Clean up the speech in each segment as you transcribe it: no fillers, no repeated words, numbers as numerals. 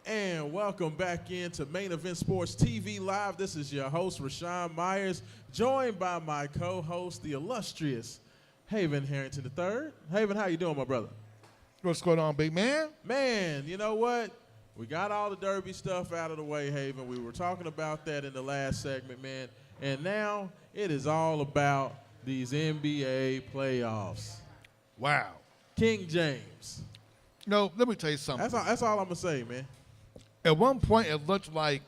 And welcome back into Main Event Sports TV Live. This is your host, Rashawn Myers, joined by my co-host, the illustrious Haven Harrington III. Haven, how you doing, my brother? What's going on, big man? Man, you know what? We got all the Derby stuff out of the way, Haven. We were talking about that in the last segment, man. And now it is all about these NBA playoffs. Wow. King James. No, let me tell you something. That's all I'm going to say, man. At one point, it looked like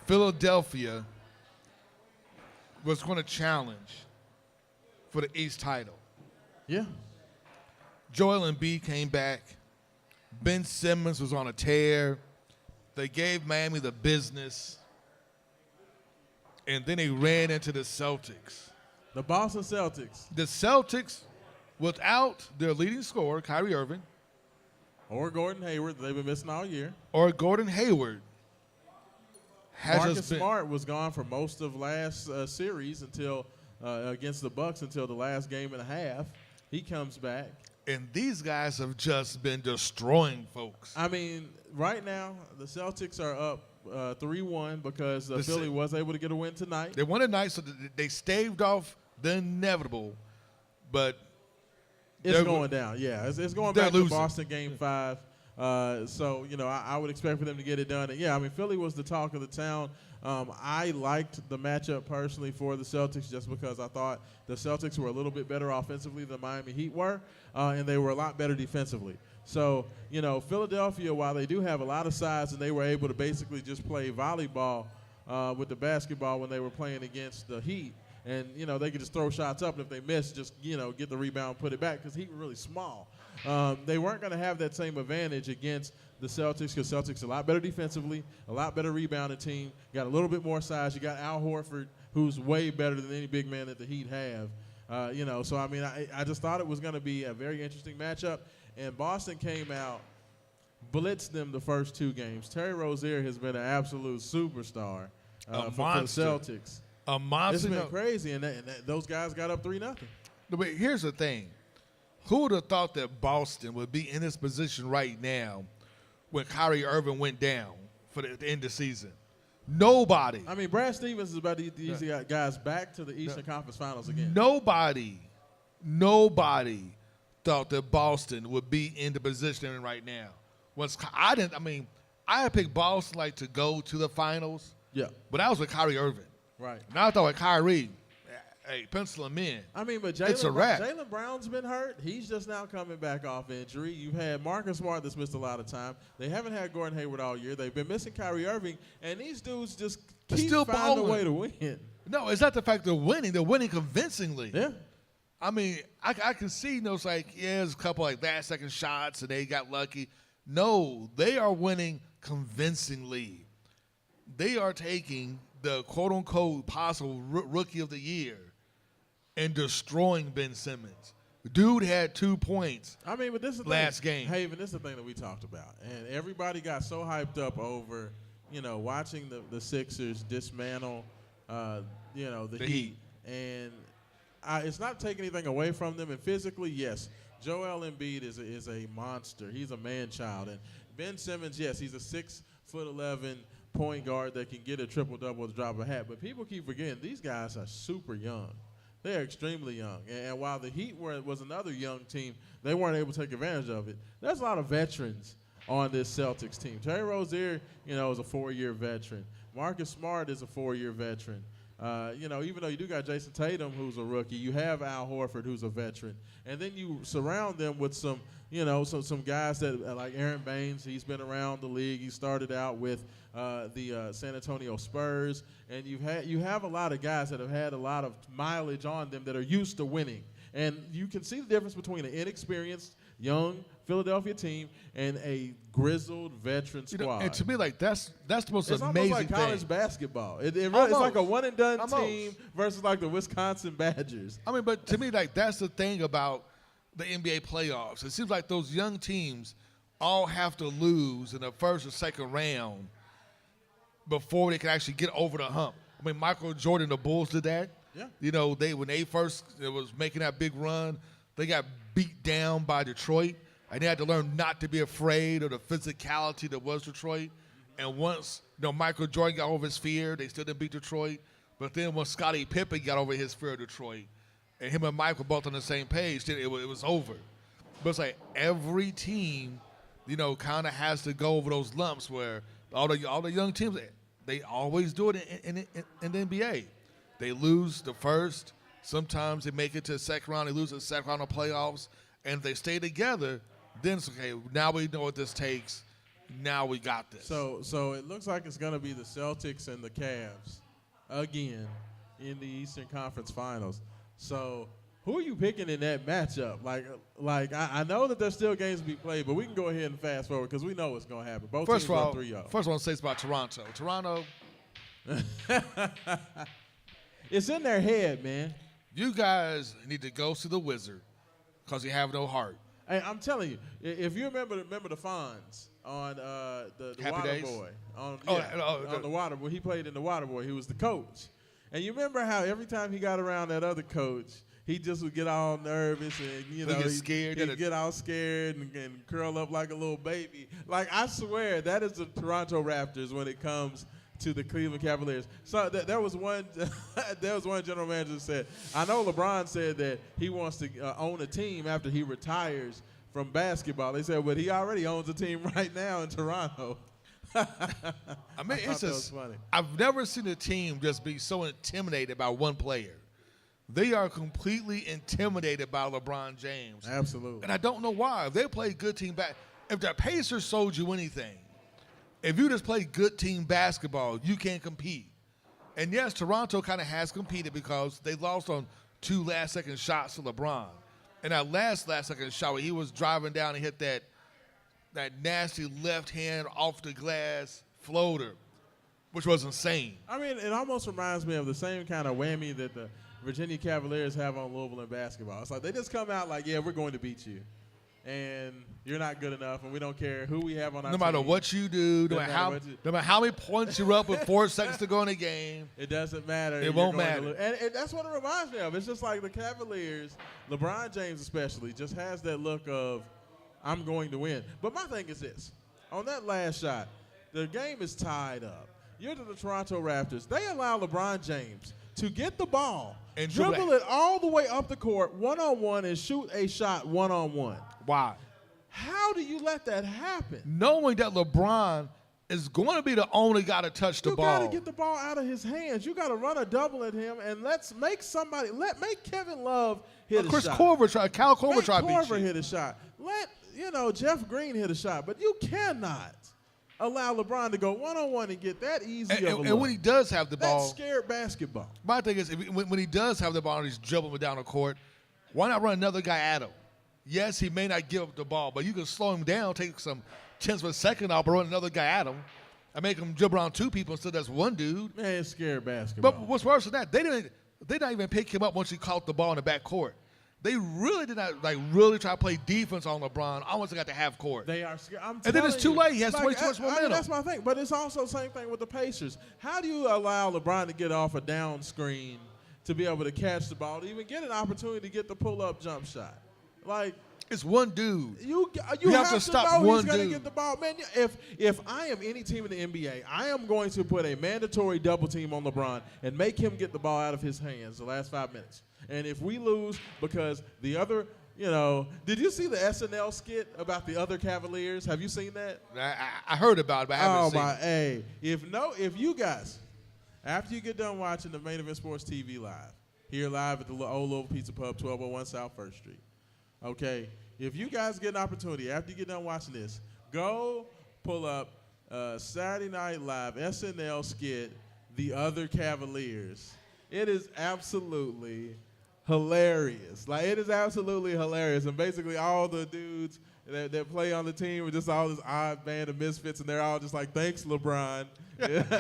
Philadelphia was going to challenge for the East title. Yeah. Joel Embiid came back. Ben Simmons was on a tear. They gave Miami the business. And then they ran into the Celtics. The Boston Celtics. The Celtics, without their leading scorer, Kyrie Irving, Or Gordon Hayward. They've been missing all year. or Gordon Hayward, has Marcus just been. Smart was gone for most of last series until against the Bucks until the last game and a half. He comes back. And these guys have just been destroying folks. I mean, right now, the Celtics are up 3-1 because The Philly was able to get a win tonight. They won tonight, so they staved off the inevitable. But It's going down, yeah. It's going They're back losing. to Boston Game 5. So, you know, I would expect for them to get it done. And, yeah, I mean, Philly was the talk of the town. I liked the matchup personally for the Celtics just because I thought the Celtics were a little bit better offensively than Miami Heat were, and they were a lot better defensively. So, you know, Philadelphia, while they do have a lot of size and they were able to basically just play volleyball with the basketball when they were playing against the Heat, and, you know, they could just throw shots up, and if they miss, just, you know, get the rebound and put it back because Heat were really small. They weren't going to have that same advantage against the Celtics because Celtics are a lot better defensively, a lot better rebounding team, got a little bit more size. You got Al Horford, who's way better than any big man that the Heat have. You know, so, I mean, I just thought it was going to be a very interesting matchup. And Boston came out, blitzed them the first two games. Terry Rozier has been an absolute superstar for the Celtics. A monster. It's been crazy, and those guys got up 3-0. But here's the thing. Who would have thought that Boston would be in this position right now when Kyrie Irving went down for the end of the season? Nobody. I mean, Brad Stevens is about to get these guys back to the Eastern Conference Finals again. Nobody thought that Boston would be in the position they're in right now. I had picked Boston like to go to the finals. Yeah. But that was with Kyrie Irving. Right. Now I thought with Kyrie, hey, pencil him in. I mean, but It's a wrap. Jaylen Brown's been hurt. He's just now coming back off injury. You've had Marcus Smart that's missed a lot of time. They haven't had Gordon Hayward all year. They've been missing Kyrie Irving, and these dudes just keep finding a way to win. No, it's not the fact they're winning. They're winning convincingly. Yeah. I mean, I can see those there's a couple last-second shots, and they got lucky. No, they are winning convincingly. They are taking the quote-unquote possible rookie of the year and destroying Ben Simmons. Dude had 2 points. I mean, but this is the last thing. game. Haven, this is the thing that we talked about. And everybody got so hyped up over, you know, watching the Sixers dismantle, you know, the Heat. And it's not taking anything away from them. And physically, yes, Joel Embiid is a monster. He's a man-child. And Ben Simmons, yes, he's a 6'11" point guard that can get a triple-double with a drop of a hat. But people keep forgetting these guys are super young. They are extremely young. And while the Heat was another young team, they weren't able to take advantage of it. There's a lot of veterans on this Celtics team. Terry Rozier, you know, is a 4-year veteran. Marcus Smart is a 4-year veteran. You know, even though you do got Jason Tatum, who's a rookie, you have Al Horford, who's a veteran. And then you surround them with some, you know, some guys that like Aaron Baines. He's been around the league. He started out with the San Antonio Spurs. And you have a lot of guys that have had a lot of mileage on them that are used to winning. And you can see the difference between an inexperienced, young Philadelphia team and a grizzled veteran squad. You know, and to me, that's the most it's amazing almost like college thing. basketball. It's like a one-and-done team versus like the Wisconsin Badgers. I mean, but to me, that's the thing about the NBA playoffs. It seems like those young teams all have to lose in the first or second round before they can actually get over the hump. I mean, Michael Jordan, the Bulls did that. Yeah. You know, when they first was making that big run, they got beat down by Detroit, and they had to learn not to be afraid of the physicality that was Detroit. And once Michael Jordan got over his fear, they still didn't beat Detroit. But then when Scottie Pippen got over his fear of Detroit, and him and Mike were both on the same page, then it was over. But it's like every team, kind of has to go over those lumps where all the young teams, they always do it in the NBA. They lose the first. Sometimes they make it to the second round. They lose the second round of playoffs. And if they stay together, then it's okay. Now we know what this takes. Now we got this. So it looks like it's going to be the Celtics and the Cavs again in the Eastern Conference Finals. So who are you picking in that matchup? Like I know that there's still games to be played, but we can go ahead and fast forward because we know what's going to happen. Both first teams of all, are 3-0. First, I want to say it's about Toronto. Toronto. It's in their head, man. You guys need to go see the Wizard because you have no heart. Hey, I'm telling you, if you remember the Fonz on the Happy Water Days? Boy, on Oh, the Water Boy, he played in the Water Boy. He was the coach, and you remember how every time he got around that other coach, he just would get all nervous and He'd get scared. He'd get all scared and curl up like a little baby. Like I swear, that is the Toronto Raptors when it comes to the Cleveland Cavaliers. So there was one general manager who said, I know LeBron said that he wants to own a team after he retires from basketball. They said, but he already owns a team right now in Toronto. I mean, it's just funny. I've never seen a team just be so intimidated by one player. They are completely intimidated by LeBron James. Absolutely. And I don't know why. If they play good team if the Pacers sold you anything, if you just play good team basketball, you can't compete. And yes, Toronto kind of has competed because they lost on 2 last-second shots to LeBron. And that last-second shot where he was driving down and hit that nasty left hand off the glass floater, which was insane. I mean, it almost reminds me of the same kind of whammy that the Virginia Cavaliers have on Louisville in basketball. It's like they just come out like, yeah, we're going to beat you. And you're not good enough, and we don't care who we have on our team. No matter what you do, no matter how many points you're up with 4 seconds to go in the game. It doesn't matter. It won't matter. And that's what it reminds me of. It's just like the Cavaliers, LeBron James especially, just has that look of, I'm going to win. But my thing is this. On that last shot, the game is tied up. You're the Toronto Raptors. They allow LeBron James to get the ball and dribble it all the way up the court one-on-one and shoot a shot one-on-one. Why? How do you let that happen? Knowing that LeBron is going to be the only guy to touch the ball. You got to get the ball out of his hands. You got to run a double at him, and make Kevin Love hit a shot. Kyle Korver Make try to beat Korver you. hit a shot. Let Jeff Green hit a shot, but you cannot allow LeBron to go one-on-one and get that easy of a look. And when he does have the ball, that's scared basketball. My thing is, when he does have the ball and he's dribbling down the court, why not run another guy at him? Yes, he may not give up the ball, but you can slow him down, take some tenths of a second off, but run another guy at him, and make him dribble around 2 people instead of just one dude. Man, it's scared basketball. But what's worse than that, they didn't even pick him up once he caught the ball in the back court. They really did not really try to play defense on LeBron. Almost got to half court. They are scared. And then it's too late. He has way too much momentum. That's my thing. But it's also the same thing with the Pacers. How do you allow LeBron to get off a down screen to be able to catch the ball, to even get an opportunity to get the pull-up jump shot? Like, it's one dude. You have to stop know he's going to get the ball. Man, if I am any team in the NBA, I am going to put a mandatory double team on LeBron and make him get the ball out of his hands the last 5 minutes. And if we lose because the other, did you see the SNL skit about the other Cavaliers? Have you seen that? I heard about it, but I haven't seen it. Hey, if you guys, after you get done watching the Main Event Sports TV live, here live at the Old Louisville Pizza Pub, 1201 South 1st Street, okay, if you guys get an opportunity, after you get done watching this, go pull up Saturday Night Live SNL skit, The Other Cavaliers. It is absolutely hilarious. Like, it is absolutely hilarious. And basically all the dudes that play on the team are just all this odd band of misfits, and they're all just like, thanks, LeBron. It's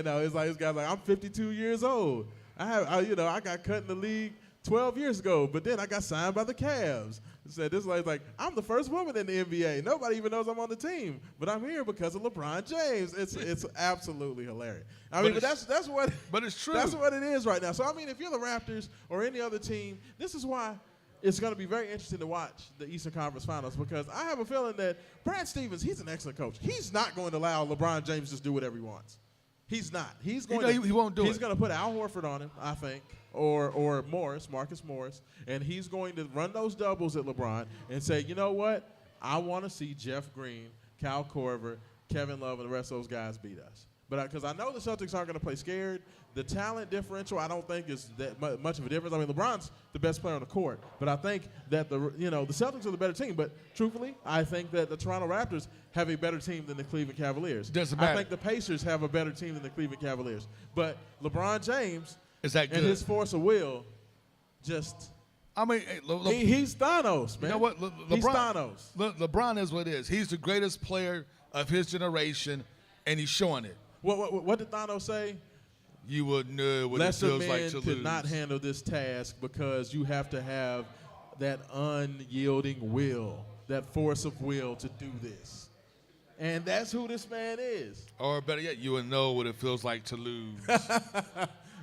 like this guy's like, I'm 52 years old. I got cut in the league 12 years ago, but then I got signed by the Cavs. Said this lady's like, I'm the first woman in the NBA. Nobody even knows I'm on the team, but I'm here because of LeBron James. It's absolutely hilarious. But that's what. But it's true. That's what it is right now. So I mean, if you're the Raptors or any other team, this is why it's going to be very interesting to watch the Eastern Conference Finals, because I have a feeling that Brad Stevens, he's an excellent coach. He's not going to allow LeBron James to just do whatever he wants. He's not. He's going. He won't do it. He's going to put Al Horford on him, I think, or Marcus Morris, and he's going to run those doubles at LeBron and say, you know what? I want to see Jeff Green, Kyle Korver, Kevin Love, and the rest of those guys beat us. But because I know the Celtics aren't going to play scared, the talent differential I don't think is that much of a difference. I mean, LeBron's the best player on the court, but I think that the Celtics are the better team. But truthfully, I think that the Toronto Raptors have a better team than the Cleveland Cavaliers. Doesn't matter. I think the Pacers have a better team than the Cleveland Cavaliers. But LeBron James is that good? And his force of will, just. I mean, he's Thanos, man. You know what? He's Thanos. LeBron is what it is. He's the greatest player of his generation, and he's showing it. What did Thanos say? You would know what Lesser it feels men like to could lose. not handle this task because you have to have that unyielding will, that force of will to do this. And that's who this man is. Or better yet, you would know what it feels like to lose.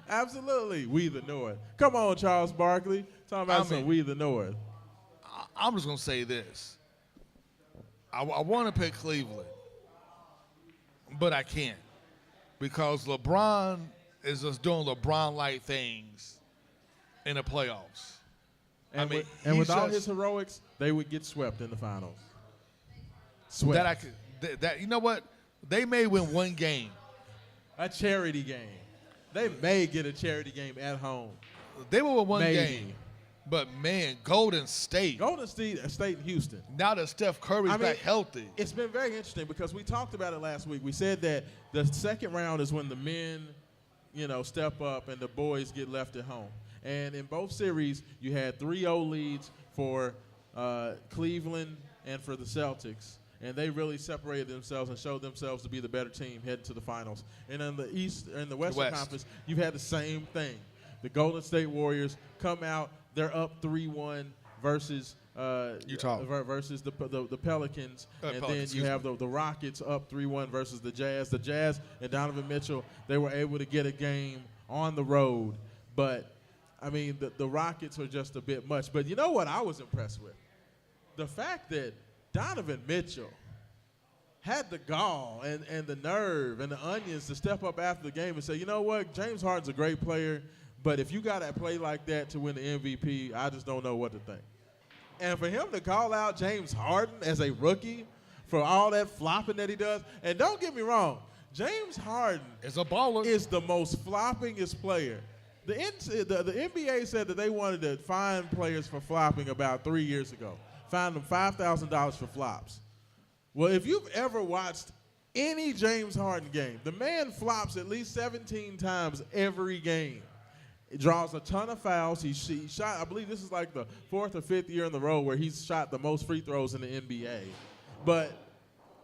Absolutely. We the North. Come on, Charles Barkley. Talking about some We the North. I'm just going to say this. I want to pick Cleveland, but I can't, because LeBron is just doing LeBron-like things in the playoffs. And with all his heroics, they would get swept in the finals. Swept. You know what? They may win one game. A charity game. They may get a charity game at home. They will win one game. But, man, Golden State in Houston. Now that Steph Curry's back healthy. It's been very interesting because we talked about it last week. We said that the second round is when the men, step up and the boys get left at home. And in both series, you had 3-0 leads for Cleveland and for the Celtics. And they really separated themselves and showed themselves to be the better team heading to the finals. And in the East and the Western Conference, you've had the same thing. The Golden State Warriors come out. They're up 3-1 versus Utah versus the Pelicans, and then you have the Rockets up 3-1 versus the Jazz. The Jazz and Donovan Mitchell, they were able to get a game on the road, but I mean the Rockets are just a bit much. But you know what I was impressed with? The fact that Donovan Mitchell had the gall and the nerve and the onions to step up after the game and say, you know what, James Harden's a great player, but if you got to play like that to win the MVP, I just don't know what to think. And for him to call out James Harden as a rookie for all that flopping that he does, and don't get me wrong, James Harden is a baller. Is the most floppingest player. The NBA said that they wanted to fine players for flopping about 3 years ago. Fined them $5,000 for flops. Well, if you've ever watched any James Harden game, the man flops at least 17 times every game. He draws a ton of fouls. He shot, I believe this is like the 4th or 5th year in the row where he's shot the most free throws in the NBA. But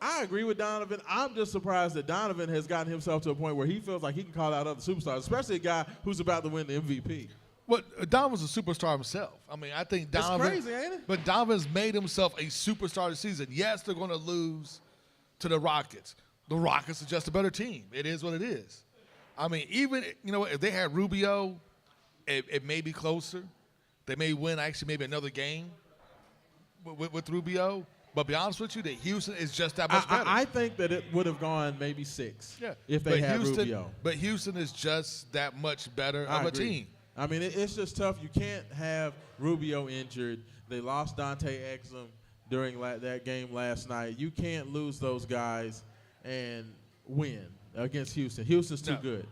I agree with Donovan. I'm just surprised that Donovan has gotten himself to a point where he feels like he can call out other superstars, especially a guy who's about to win the MVP. Well, Donovan's a superstar himself. I mean, I think Donovan. It's crazy, ain't it? But Donovan's made himself a superstar this season. Yes, they're going to lose to the Rockets. The Rockets are just a better team. It is what it is. I mean, even, if they had Rubio, it may be closer. They may win actually maybe another game with Rubio. But to be honest with you, that Houston is just that much better. I think that it would have gone maybe 6 if they had Rubio. But Houston is just that much better of a team. I mean, it's just tough. You can't have Rubio injured. They lost Dante Exum during that game last night. You can't lose those guys and win against Houston. Houston's too good.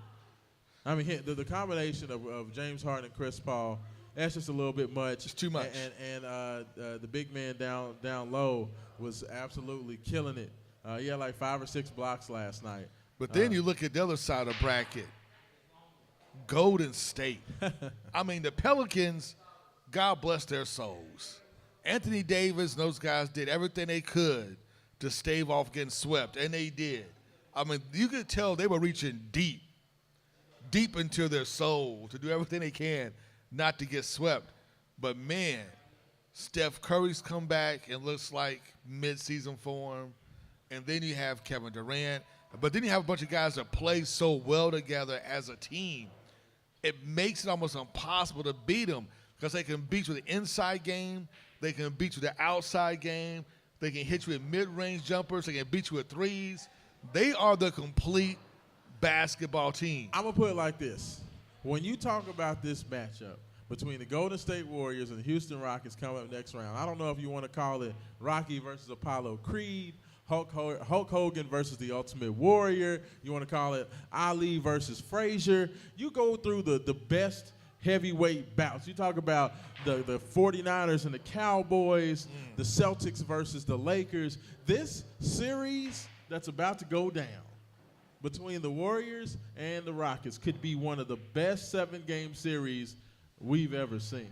I mean, the combination of James Harden and Chris Paul, that's just a little bit much. It's too much. And the big man down low was absolutely killing it. He had like 5 or 6 blocks last night. But then you look at the other side of the bracket. Golden State. I mean, the Pelicans, God bless their souls. Anthony Davis and those guys did everything they could to stave off getting swept, and they did. I mean, you could tell they were reaching deep into their soul to do everything they can not to get swept. But, man, Steph Curry's come back and looks like mid-season form. And then you have Kevin Durant. But then you have a bunch of guys that play so well together as a team. It makes it almost impossible to beat them because they can beat you with the inside game. They can beat you with the outside game. They can hit you with mid-range jumpers. They can beat you with threes. They are the complete basketball team. I'm going to put it like this. When you talk about this matchup between the Golden State Warriors and the Houston Rockets coming up next round, I don't know if you want to call it Rocky versus Apollo Creed, Hulk Hogan versus the Ultimate Warrior. You want to call it Ali versus Frazier. You go through the best heavyweight bouts. You talk about the 49ers and the Cowboys, the Celtics versus the Lakers. This series that's about to go down between the Warriors and the Rockets could be one of the best 7-game series we've ever seen.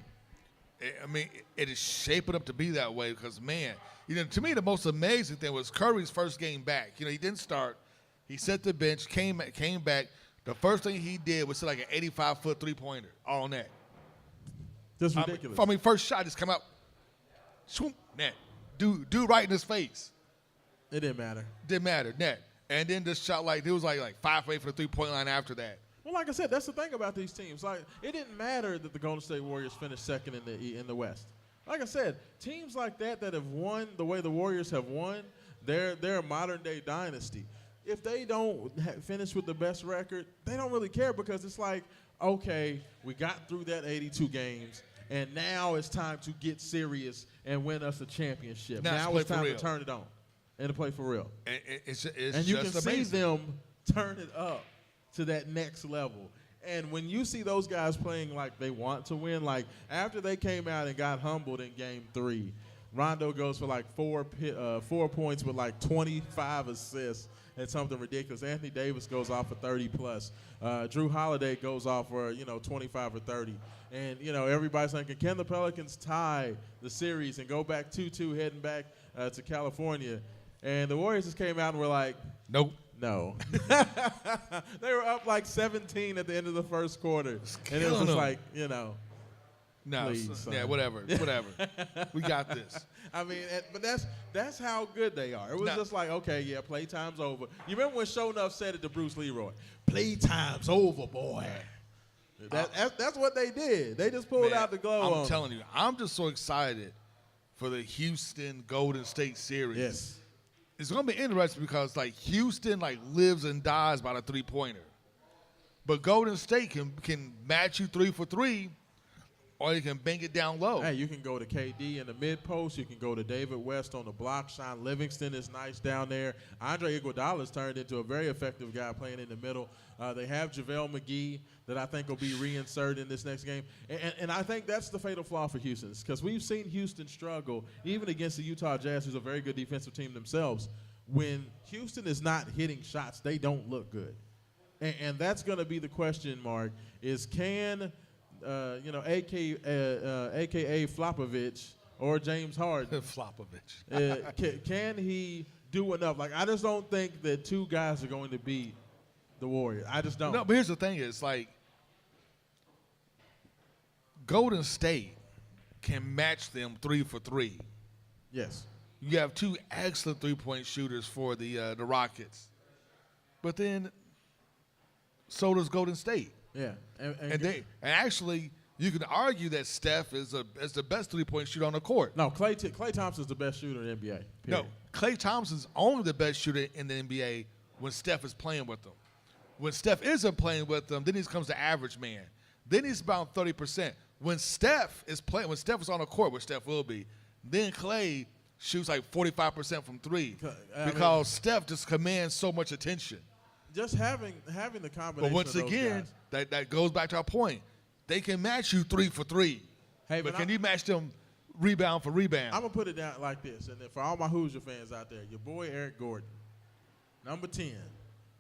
I mean, it is shaping up to be that way because, man, to me the most amazing thing was Curry's first game back. He didn't start. He set the bench, came back. The first thing he did was like an 85-foot three-pointer all net. Just ridiculous. First shot just come out, swoop, net. Dude right in his face. It didn't matter. Didn't matter, net. And then the shot, it was like 5 for 8 for the three-point line after that. Well, like I said, that's the thing about these teams. Like, it didn't matter that the Golden State Warriors finished second in the West. Like I said, teams like that have won the way the Warriors have won, they're a modern-day dynasty. If they don't finish with the best record, they don't really care because it's like, okay, we got through that 82 games, and now it's time to get serious and win us a championship. Now it's time to turn it on and to play for real. And you can see them turn it up to that next level. And when you see those guys playing like they want to win, like after they came out and got humbled in Game 3, Rondo goes for like 4 points with like 25 assists and something ridiculous. Anthony Davis goes off for 30-plus. Drew Holiday goes off for, 25 or 30. And, everybody's thinking, can the Pelicans tie the series and go back 2-2 heading back to California? And the Warriors just came out and were like, nope. No. They were up like 17 at the end of the first quarter. And it was just them. like, No, please, yeah, whatever. We got this. I mean, but that's how good they are. It was just like, okay, yeah, playtime's over. You remember when Sho'nuff said it to Bruce Leroy? Playtime's over, boy. That's what they did. They just pulled out the glove on I'm telling you, I'm just so excited for the Houston Golden State series. Yes. It's going to be interesting because, Houston, lives and dies by the three-pointer. But Golden State can match you 3 for 3, or you can bang it down low. Hey, you can go to KD in the mid-post. You can go to David West on the block. Sean Livingston is nice down there. Andre Iguodala's turned into a very effective guy playing in the middle. They have JaVale McGee that I think will be reinserted in this next game. And I think that's the fatal flaw for Houston because we've seen Houston struggle, even against the Utah Jazz, who's a very good defensive team themselves. When Houston is not hitting shots, they don't look good. And that's going to be the question mark is can – a.k.a. Flopovich or James Harden. Flopovich. Can he do enough? I just don't think that two guys are going to beat the Warriors. I just don't. No, but here's the thing is, Golden State can match them 3 for 3. Yes. You have 2 excellent three-point shooters for the Rockets. But then so does Golden State. Yeah, and actually, you can argue that Steph is the best three-point shooter on the court. No, Klay Thompson's the best shooter in the NBA. Period. No, Klay Thompson's only the best shooter in the NBA when Steph is playing with them. When Steph isn't playing with them, then he becomes the average man. Then he's about 30%. When Steph is on the court, which Steph will be, then Klay shoots 45% from 3 because Steph just commands so much attention. Just having the combination. But once of those again, guys. that goes back to our point. They can match you 3 for 3. Hey, but can you match them rebound for rebound? I'm gonna put it down like this, and for all my Hoosier fans out there, your boy Eric Gordon, number 10,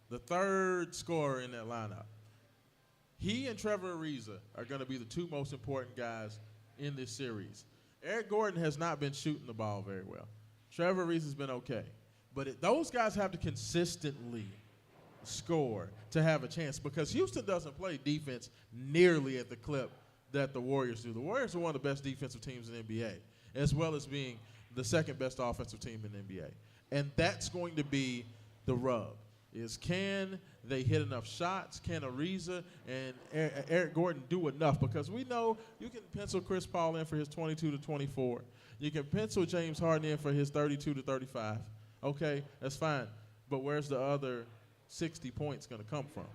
the third scorer in that lineup. He and Trevor Ariza are going to be the 2 most important guys in this series. Eric Gordon has not been shooting the ball very well. Trevor Ariza's been okay, but those guys have to consistently score to have a chance because Houston doesn't play defense nearly at the clip that the Warriors do. The Warriors are one of the best defensive teams in the NBA, as well as being the second best offensive team in the NBA. And that's going to be the rub, is can they hit enough shots? Can Ariza and Eric Gordon do enough? Because we know you can pencil Chris Paul in for his 22 to 24. You can pencil James Harden in for his 32 to 35. Okay, that's fine. But where's the other 60 points going to come from?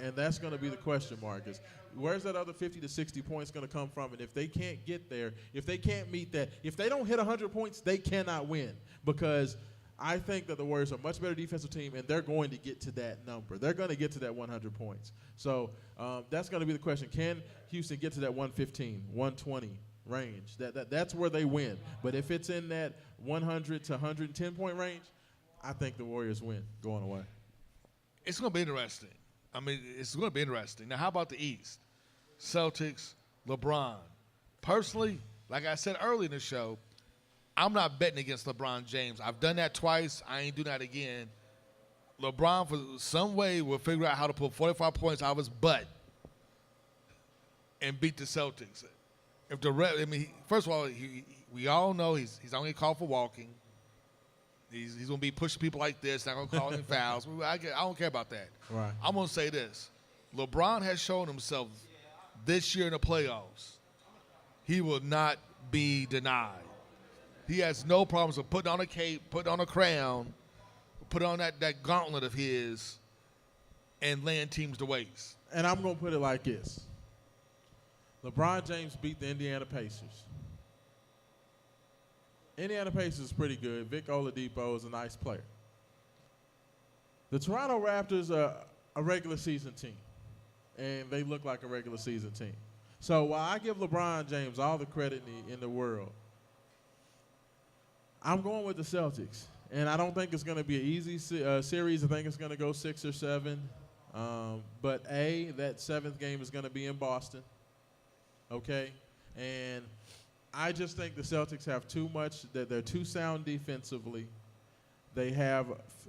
And that's going to be the question mark, is where's that other 50 to 60 points going to come from? And if they can't get there, if they can't meet that, if they don't hit 100 points, they cannot win. Because I think that the Warriors are a much better defensive team, and they're going to get to that number. They're going to get to that 100 points. So that's going to be the question. Can Houston get to that 115, 120 range? That's where they win. But if it's in that 100 to 110-point range, I think the Warriors win going away. It's going to be interesting. I mean, it's going to be interesting. Now, how about the East? Celtics, LeBron. Personally, like I said early in the show, I'm not betting against LeBron James. I've done that twice. I ain't doing that again. LeBron, for some way, will figure out how to put 45 points out of his butt and beat the Celtics. If the first of all, we all know he's only called for walking. He's going to be pushing people like this, not going to call any fouls. I don't care about that. Right. I'm going to say this. LeBron has shown himself this year in the playoffs. He will not be denied. He has no problems with putting on a cape, putting on a crown, put on that gauntlet of his, and laying teams to waste. And I'm going to put it like this. LeBron James beat the Indiana Pacers. Indiana Pacers is pretty good. Vic Oladipo is a nice player. The Toronto Raptors are a regular season team, and they look like a regular season team. So while I give LeBron James all the credit in the world, I'm going with the Celtics. And I don't think it's going to be an easy series. I think it's going to go 6 or 7. But, that 7th game is going to be in Boston. Okay? And I just think the Celtics have too much, that they're too sound defensively. They have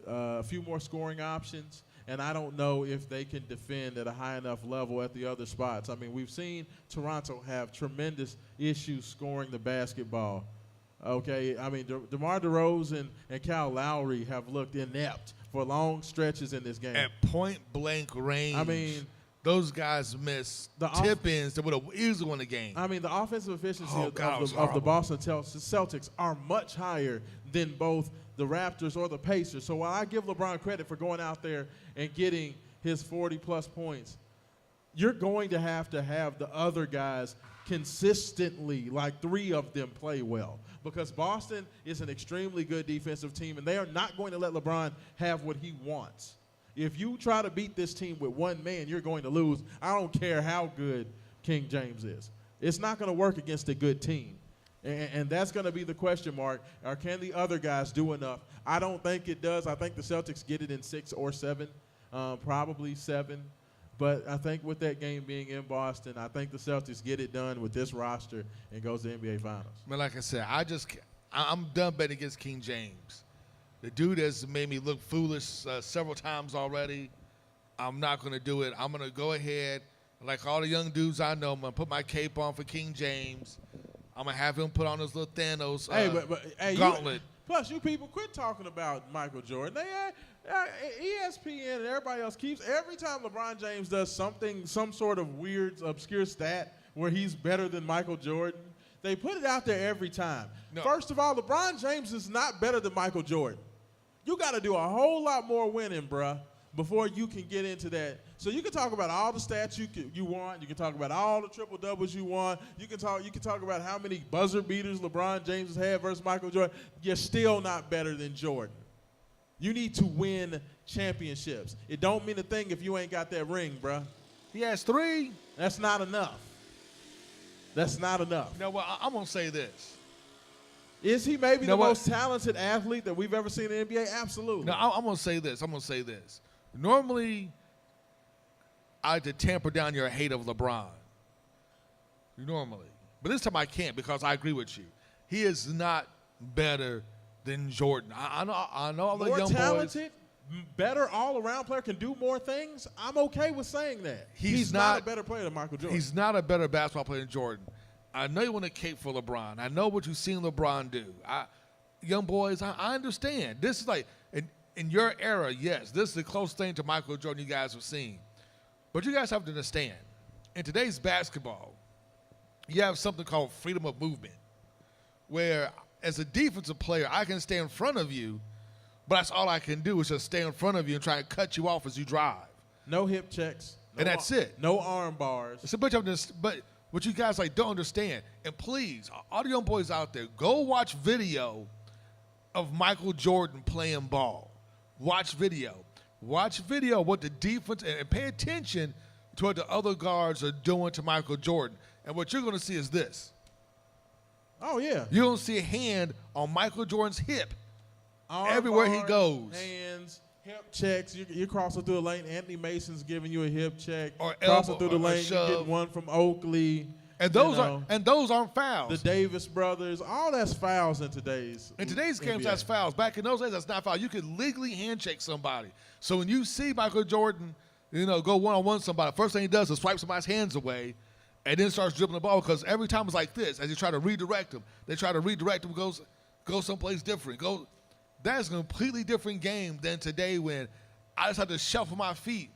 a few more scoring options, and I don't know if they can defend at a high enough level at the other spots. I mean, we've seen Toronto have tremendous issues scoring the basketball. Okay, I mean, DeMar DeRozan and Kyle Lowry have looked inept for long stretches in this game. At point-blank range. I mean, those guys missed tip-ins that would have easily won the game. I mean, the offensive efficiency of the Boston Celtics are much higher than both the Raptors or the Pacers. So while I give LeBron credit for going out there and getting his 40-plus points, you're going to have the other guys consistently, like 3 of them, play well. Because Boston is an extremely good defensive team, and they are not going to let LeBron have what he wants. If you try to beat this team with one man, you're going to lose. I don't care how good King James is. It's not going to work against a good team. And that's going to be the question mark. Or can the other guys do enough? I don't think it does. I think the Celtics get it in 6 or 7, probably 7. But I think with that game being in Boston, I think the Celtics get it done with this roster and goes to the NBA Finals. Man, like I said, I'm done betting against King James. The dude has made me look foolish several times already. I'm not going to do it. I'm going to go ahead, like all the young dudes I know, I'm going to put my cape on for King James. I'm going to have him put on his little Thanos gauntlet. Plus, you people quit talking about Michael Jordan. ESPN and everybody else keeps, every time LeBron James does some sort of weird, obscure stat where he's better than Michael Jordan, they put it out there every time. No. First of all, LeBron James is not better than Michael Jordan. You got to do a whole lot more winning, bruh, before you can get into that. So you can talk about all the stats you want. You can talk about all the triple-doubles you want. You can talk about how many buzzer beaters LeBron James has had versus Michael Jordan. You're still not better than Jordan. You need to win championships. It don't mean a thing if you ain't got that ring, bruh. He has 3. That's not enough. That's not enough. No, well, I'm going to say this. Is he maybe the most talented athlete that we've ever seen in the NBA? Absolutely. No, I'm going to say this. Normally, I like to tamper down your hate of LeBron. Normally. But this time I can't because I agree with you. He is not better than Jordan. I know all the young talented? boys. better all-around player, can do more things, I'm okay with saying that. He's not a better player than Michael Jordan. He's not a better basketball player than Jordan. I know you want to cape for LeBron. I know what you've seen LeBron do. Young boys, I understand. This is like, in your era, yes, this is the closest thing to Michael Jordan you guys have seen. But you guys have to understand, in today's basketball, you have something called freedom of movement, where as a defensive player, I can stay in front of you, but that's all I can do is just stay in front of you and try to cut you off as you drive. No hip checks. And that's it. No arm bars. It's a bunch of this, but what you guys don't understand, and please, all the young boys out there, go watch video of Michael Jordan playing ball. Watch video. Watch video of what the defense, and pay attention to what the other guards are doing to Michael Jordan. And what you're going to see is this. Oh, yeah. You're going to see a hand on Michael Jordan's hip Arm everywhere bars, he goes. Hands, hip checks. You're crossing through the lane. Anthony Mason's giving you a hip check. Or crossing elbow, through the or lane. You're getting one from Oakley. And those aren't fouls. The Davis brothers, all that's fouls in today's games, that's fouls. Back in those days, that's not foul. You could legally handshake somebody. So when you see Michael Jordan, go one-on-one with somebody, first thing he does is swipe somebody's hands away and then starts dribbling the ball, because every time it's like this. As you try to redirect him, go someplace different. That's a completely different game than today, when I just have to shuffle my feet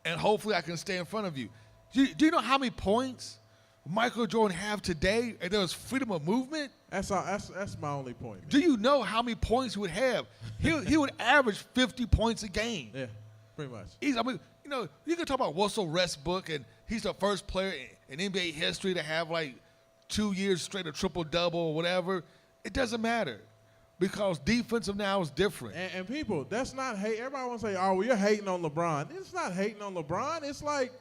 and hopefully I can stay in front of you. Do you know how many points Michael Jordan have today, and there was freedom of movement? That's my only point. Man. Do you know how many points he would have? He would average 50 points a game. Yeah, pretty much. You can talk about Russell Westbrook, and he's the first player in NBA history to have like 2 years straight of triple-double or whatever. It doesn't matter, because defensive now is different. And people, that's not hate. Everybody wants to say, oh, well, you're hating on LeBron. It's not hating on LeBron. It's like,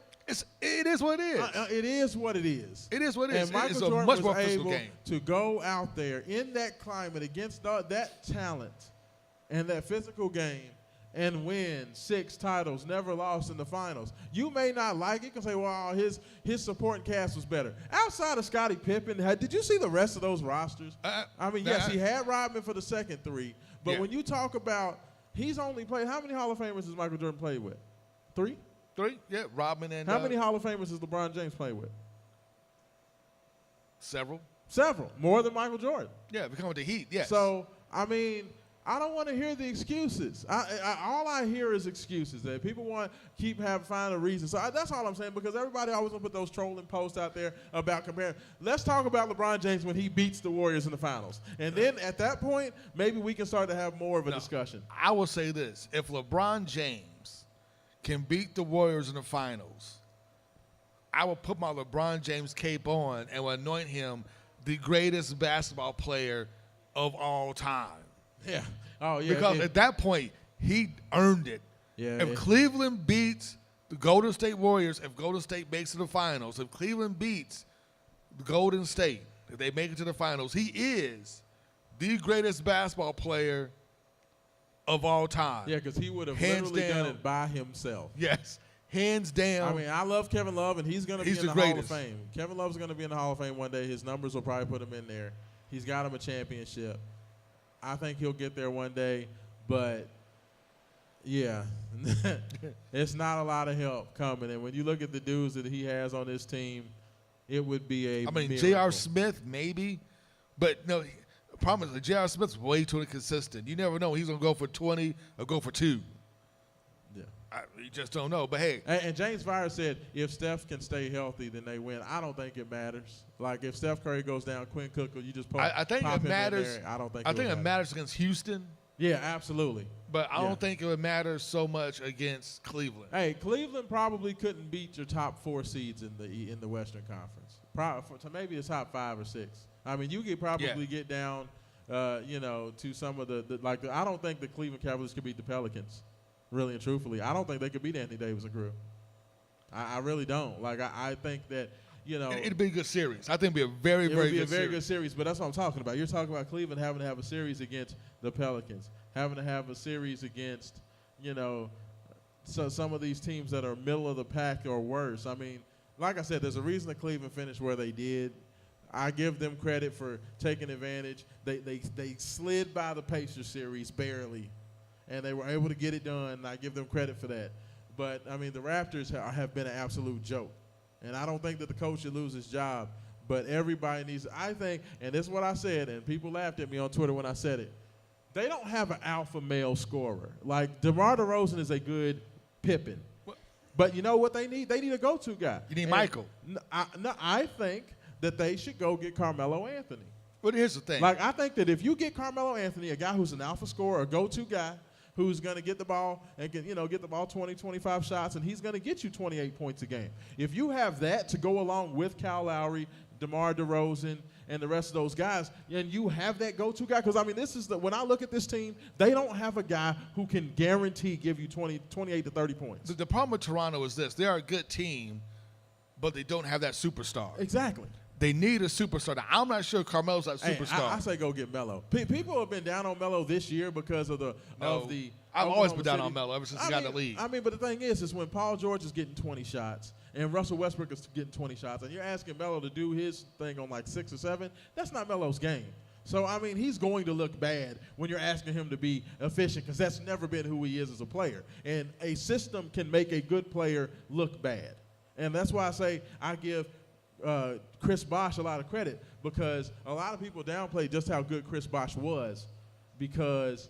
it is what it is. It is what it is. It is what it is. And Michael it's Jordan a much more was physical able game to go out there in that climate against that talent and that physical game and win 6 titles, never lost in the finals. You may not like it. You can say, well, his supporting cast was better. Outside of Scottie Pippen, did you see the rest of those rosters? Yes, he had Rodman for the second 3. But when you talk about, he's only played, how many Hall of Famers has Michael Jordan played with? 3? 3? Yeah, Rodman and... How many Hall of Famers has LeBron James played with? Several. More than Michael Jordan. Yeah, becoming the Heat, yes. So, I don't want to hear the excuses. All I hear is excuses. That people want to find a reason. So that's all I'm saying, because everybody always want to put those trolling posts out there about comparing. Let's talk about LeBron James when he beats the Warriors in the finals. And then at that point, maybe we can start to have more of a discussion. I will say this. If LeBron James can beat the Warriors in the finals, I will put my LeBron James cape on and will anoint him the greatest basketball player of all time. Yeah. Oh, yeah. Because at that point, he earned it. Yeah. If Cleveland beats the Golden State Warriors, if Golden State makes it to the finals, if Cleveland beats the Golden State, if they make it to the finals, he is the greatest basketball player of all time. Yeah, because he would have Hands literally down. done it by himself. Yes. Hands down. I love Kevin Love, and he's going to be in the greatest. Hall of Fame. Kevin Love's going to be in the Hall of Fame one day. His numbers will probably put him in there. He's got him a championship. I think he'll get there one day, but yeah, it's not a lot of help coming. And when you look at the dudes that he has on this team, it would be a miracle. J.R. Smith, maybe, but no. The problem is J.R. Smith's way too inconsistent. You never know. He's going to go for 20 or go for 2. Yeah. You just don't know. But, hey. And James Fire said if Steph can stay healthy, then they win. I don't think it matters. Like, if Steph Curry goes down, Quinn Cook, you just pop I think pop it him matters. in there. I don't think it matters against Houston. Yeah, absolutely. But I don't think it would matter so much against Cleveland. Hey, Cleveland probably couldn't beat your top 4 seeds in the Western Conference. To maybe the top 5 or 6. You could probably get down, to some of I don't think the Cleveland Cavaliers could beat the Pelicans, really and truthfully. I don't think they could beat Anthony Davis and crew. I really don't. I think that, It'd be a good series. I think it'd be a very, very good series. But that's what I'm talking about. You're talking about Cleveland having to have a series against the Pelicans, having to have a series against, so some of these teams that are middle of the pack or worse. Like I said, there's a reason that Cleveland finished where they did. I give them credit for taking advantage. They slid by the Pacers series barely. and they were able to get it done, and I give them credit for that. But, I mean, the Raptors have been an absolute joke. And I don't think that the coach should lose his job. But everybody needs – I think – and this is what I said, and people laughed at me on Twitter when I said it. They don't have an alpha male scorer. Like, DeMar DeRozan is a good Pippen. But you know what they need? They need a go-to guy. You need Michael. I think that they should go get Carmelo Anthony. But here's the thing. Like, I think that if you get Carmelo Anthony, a guy who's an alpha scorer, a go-to guy, who's going to get the ball and get the ball 20, 25 shots, and he's going to get you 28 points a game. If you have that to go along with Kyle Lowry, DeMar DeRozan, and the rest of those guys, and you have that go-to guy, because, I mean, when I look at this team, they don't have a guy who can guarantee give you 28 to 30 points. The problem with Toronto is this. They are a good team, but they don't have that superstar. Exactly. They need a superstar. Now, I'm not sure Carmelo's that superstar. I say go get Melo. People have been down on Melo this year because of the I've always been down City. on Melo ever since he got in the league. I mean, but the thing is when Paul George is getting 20 shots and Russell Westbrook is getting 20 shots, and you're asking Melo to do his thing on like 6 or 7, that's not Melo's game. So, I mean, he's going to look bad when you're asking him to be efficient, because that's never been who he is as a player. And a system can make a good player look bad. And that's why I say I give Chris Bosh a lot of credit, because a lot of people downplay just how good Chris Bosh was because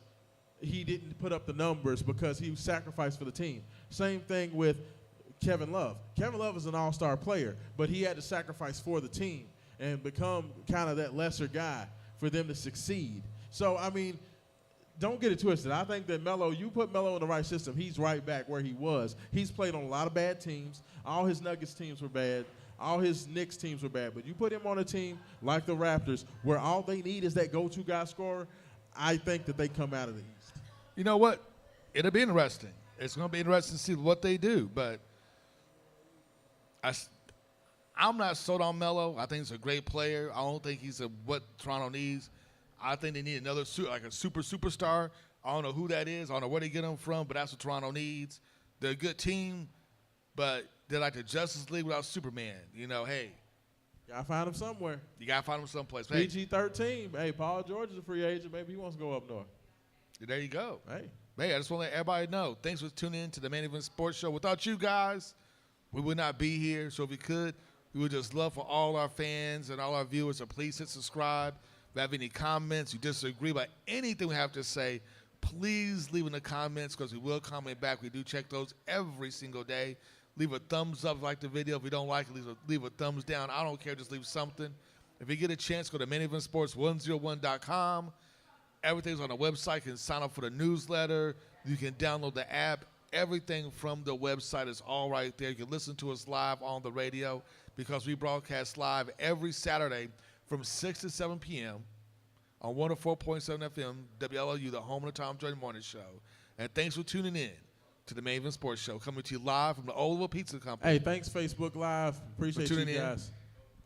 he didn't put up the numbers because he sacrificed for the team. Same thing with Kevin Love. Kevin Love is an all-star player, but he had to sacrifice for the team and become kind of that lesser guy for them to succeed. So, I mean, don't get it twisted. I think that Melo, you put Melo in the right system, he's right back where he was. He's played on a lot of bad teams. All his Nuggets teams were bad. All his Knicks teams were bad. But you put him on a team like the Raptors where all they need is that go-to guy scorer, I think that they come out of the East. You know what? It'll be interesting. It's going to be interesting to see what they do. But I'm not sold on Melo. I think he's a great player. I don't think he's what Toronto needs. I think they need another superstar. I don't know who that is. I don't know where they get him from, but that's what Toronto needs. They're a good team, but they're like the Justice League without Superman. You know, hey. Got to find him somewhere. You got to find him someplace. Hey. PG-13. Hey, Paul George is a free agent. Maybe he wants to go up north. There you go. Hey, I just want to let everybody know. Thanks for tuning in to the Main Event Sports Show. Without you guys, we would not be here. So if we could, we would just love for all our fans and all our viewers to please hit subscribe. If you have any comments, you disagree about anything we have to say, please leave in the comments, because we will comment back. We do check those every single day. Leave a thumbs up if you like the video. If you don't like it, leave a thumbs down. I don't care. Just leave something. If you get a chance, go to maineventsports101.com. Everything's on the website. You can sign up for the newsletter. You can download the app. Everything from the website is all right there. You can listen to us live on the radio, because we broadcast live every Saturday from 6 to 7 p.m. on 104.7 FM, WLOU, the home of the Tom Jordan Morning Show. And thanks for tuning in to the Main Event Sports Show, coming to you live from the Oliver Pizza Company. Hey, thanks, Facebook Live. Appreciate you guys.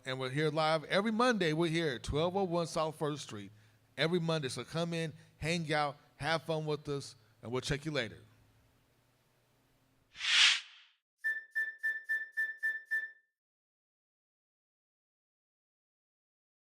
And we're here live every Monday. We're here at 1201 South 1st Street every Monday. So come in, hang out, have fun with us, and we'll check you later.